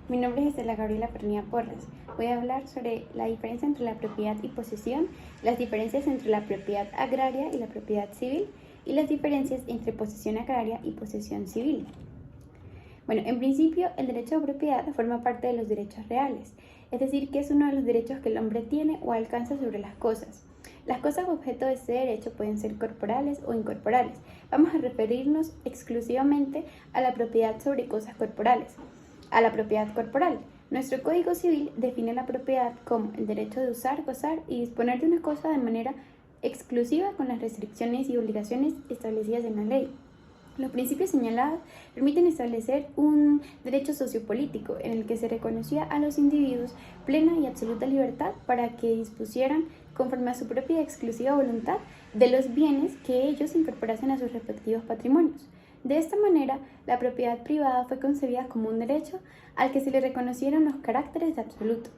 Mi nombre es Estela Gabriela Pernía Porras. Voy a hablar sobre la diferencia entre la propiedad y posesión, las diferencias entre la propiedad agraria y la propiedad civil y las diferencias entre posesión agraria y posesión civil. Bueno, en principio, el derecho de propiedad forma parte de los derechos reales, es decir, que es uno de los derechos que el hombre tiene o alcanza sobre las cosas. Las cosas objeto de este derecho pueden ser corporales o incorporales. Vamos a referirnos exclusivamente a la propiedad sobre cosas corporales, a la propiedad corporal. Nuestro Código Civil define la propiedad como el derecho de usar, gozar y disponer de una cosa de manera exclusiva con las restricciones y obligaciones establecidas en la ley. Los principios señalados permiten establecer un derecho sociopolítico en el que se reconocía a los individuos plena y absoluta libertad para que dispusieran, conforme a su propia y exclusiva voluntad, de los bienes que ellos incorporasen a sus respectivos patrimonios. De esta manera, la propiedad privada fue concebida como un derecho al que se le reconocieron los caracteres de absoluto.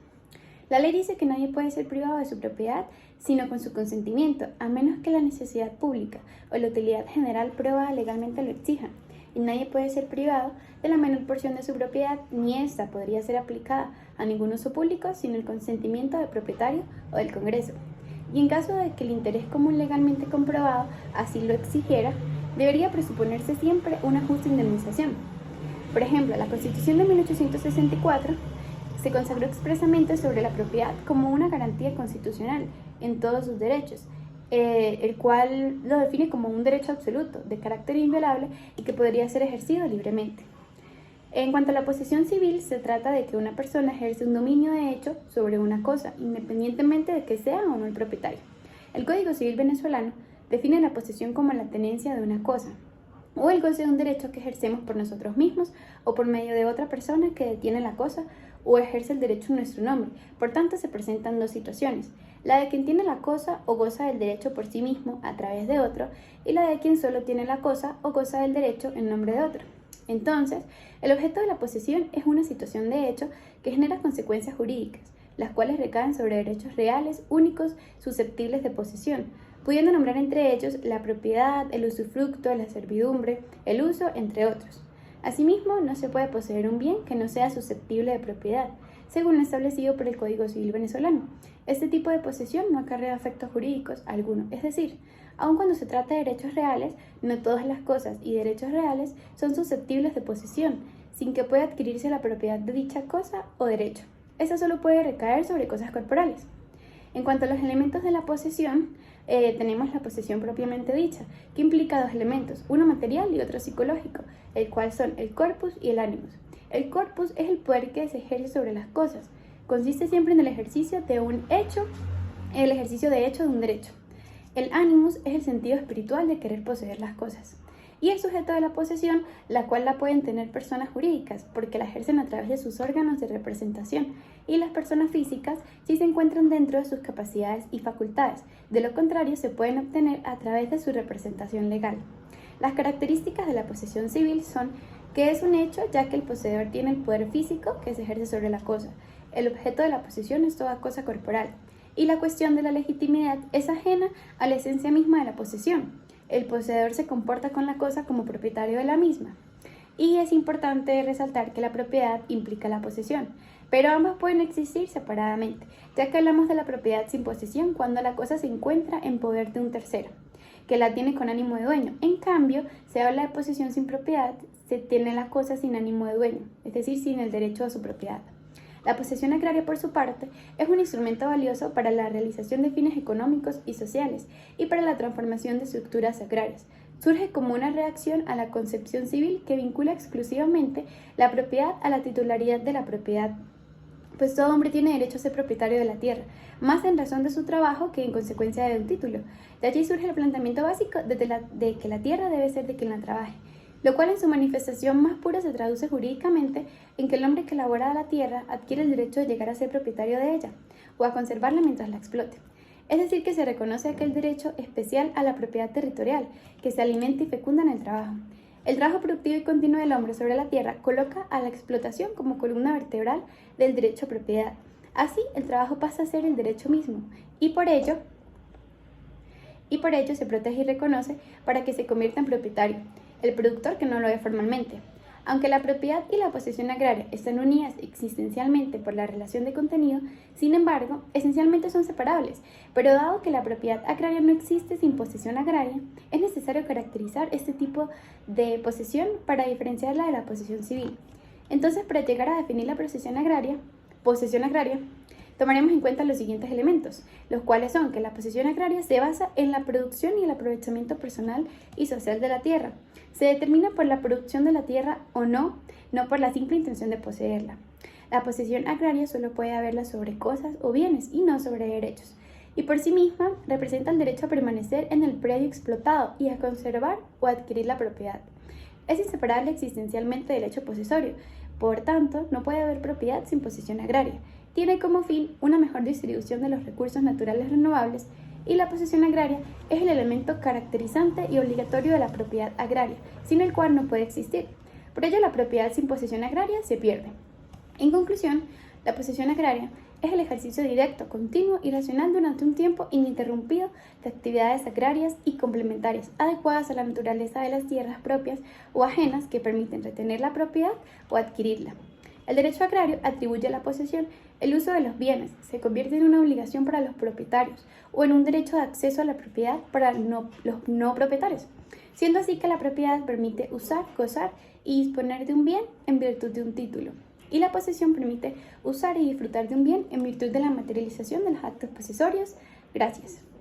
La ley dice que nadie puede ser privado de su propiedad sino con su consentimiento, a menos que la necesidad pública o la utilidad general probada legalmente lo exijan, y nadie puede ser privado de la menor porción de su propiedad, ni ésta podría ser aplicada a ningún uso público sin el consentimiento del propietario o del Congreso. Y en caso de que el interés común legalmente comprobado así lo exigiera, debería presuponerse siempre una justa indemnización. Por ejemplo, la Constitución de 1864 se consagró expresamente sobre la propiedad como una garantía constitucional en todos sus derechos, el cual lo define como un derecho absoluto, de carácter inviolable y que podría ser ejercido libremente. En cuanto a la posesión civil, se trata de que una persona ejerce un dominio de hecho sobre una cosa, independientemente de que sea o no el propietario. El Código Civil venezolano define la posesión como la tenencia de una cosa, o el goce de un derecho que ejercemos por nosotros mismos o por medio de otra persona que detiene la cosa o ejerce el derecho en nuestro nombre. Por tanto, se presentan dos situaciones: la de quien tiene la cosa o goza del derecho por sí mismo a través de otro, y la de quien solo tiene la cosa o goza del derecho en nombre de otro. Entonces, el objeto de la posesión es una situación de hecho que genera consecuencias jurídicas, las cuales recaen sobre derechos reales, únicos, susceptibles de posesión, pudiendo nombrar entre ellos la propiedad, el usufructo, la servidumbre, el uso, entre otros. Asimismo, no se puede poseer un bien que no sea susceptible de propiedad, según lo establecido por el Código Civil venezolano. Este tipo de posesión no acarrea efectos jurídicos alguno, es decir, aun cuando se trata de derechos reales, no todas las cosas y derechos reales son susceptibles de posesión, sin que pueda adquirirse la propiedad de dicha cosa o derecho. Esa solo puede recaer sobre cosas corporales. En cuanto a los elementos de la posesión, tenemos la posesión propiamente dicha, que implica dos elementos, uno material y otro psicológico, el cual son el corpus y el animus. El corpus es el poder que se ejerce sobre las cosas. Consiste siempre en el ejercicio de un hecho, el ejercicio de hecho de un derecho. El animus es el sentido espiritual de querer poseer las cosas. Y el sujeto de la posesión, la cual la pueden tener personas jurídicas, porque la ejercen a través de sus órganos de representación, y las personas físicas si se encuentran dentro de sus capacidades y facultades. De lo contrario, se pueden obtener a través de su representación legal. Las características de la posesión civil son que es un hecho, ya que el poseedor tiene el poder físico que se ejerce sobre la cosa. El objeto de la posesión es toda cosa corporal, y la cuestión de la legitimidad es ajena a la esencia misma de la posesión. El poseedor se comporta con la cosa como propietario de la misma. Y es importante resaltar que la propiedad implica la posesión, pero ambas pueden existir separadamente, ya que hablamos de la propiedad sin posesión cuando la cosa se encuentra en poder de un tercero, que la tiene con ánimo de dueño. En cambio, se habla de posesión sin propiedad, se tiene la cosa sin ánimo de dueño, es decir, sin el derecho a su propiedad. La posesión agraria, por su parte, es un instrumento valioso para la realización de fines económicos y sociales y para la transformación de estructuras agrarias. Surge como una reacción a la concepción civil que vincula exclusivamente la propiedad a la titularidad de la propiedad, pues todo hombre tiene derecho a ser propietario de la tierra, más en razón de su trabajo que en consecuencia de un título. De allí surge el planteamiento básico de que la tierra debe ser de quien la trabaje, lo cual en su manifestación más pura se traduce jurídicamente en que el hombre que labora la tierra adquiere el derecho de llegar a ser propietario de ella, o a conservarla mientras la explote. Es decir, que se reconoce aquel derecho especial a la propiedad territorial, que se alimenta y fecunda en el trabajo. El trabajo productivo y continuo del hombre sobre la tierra coloca a la explotación como columna vertebral del derecho a propiedad. Así, el trabajo pasa a ser el derecho mismo, y por ello se protege y reconoce para que se convierta en propietario el productor que no lo es formalmente. Aunque la propiedad y la posesión agraria están unidas existencialmente por la relación de contenido, sin embargo, esencialmente son separables. Pero dado que la propiedad agraria no existe sin posesión agraria, es necesario caracterizar este tipo de posesión para diferenciarla de la posesión civil. Entonces, para llegar a definir la posesión agraria, tomaremos en cuenta los siguientes elementos, los cuales son que la posesión agraria se basa en la producción y el aprovechamiento personal y social de la tierra. Se determina por la producción de la tierra o no por la simple intención de poseerla. La posesión agraria solo puede haberla sobre cosas o bienes y no sobre derechos. Y por sí misma representa el derecho a permanecer en el predio explotado y a conservar o adquirir la propiedad. Es inseparable existencialmente del hecho posesorio, por tanto, no puede haber propiedad sin posesión agraria. Tiene como fin una mejor distribución de los recursos naturales renovables y la posesión agraria es el elemento caracterizante y obligatorio de la propiedad agraria, sin el cual no puede existir. Por ello, la propiedad sin posesión agraria se pierde. En conclusión, la posesión agraria es el ejercicio directo, continuo y racional durante un tiempo ininterrumpido de actividades agrarias y complementarias adecuadas a la naturaleza de las tierras propias o ajenas que permiten retener la propiedad o adquirirla. El derecho agrario atribuye a la posesión el uso de los bienes, se convierte en una obligación para los propietarios o en un derecho de acceso a la propiedad para los no propietarios, siendo así que la propiedad permite usar, gozar y disponer de un bien en virtud de un título, y la posesión permite usar y disfrutar de un bien en virtud de la materialización de los actos posesorios. Gracias.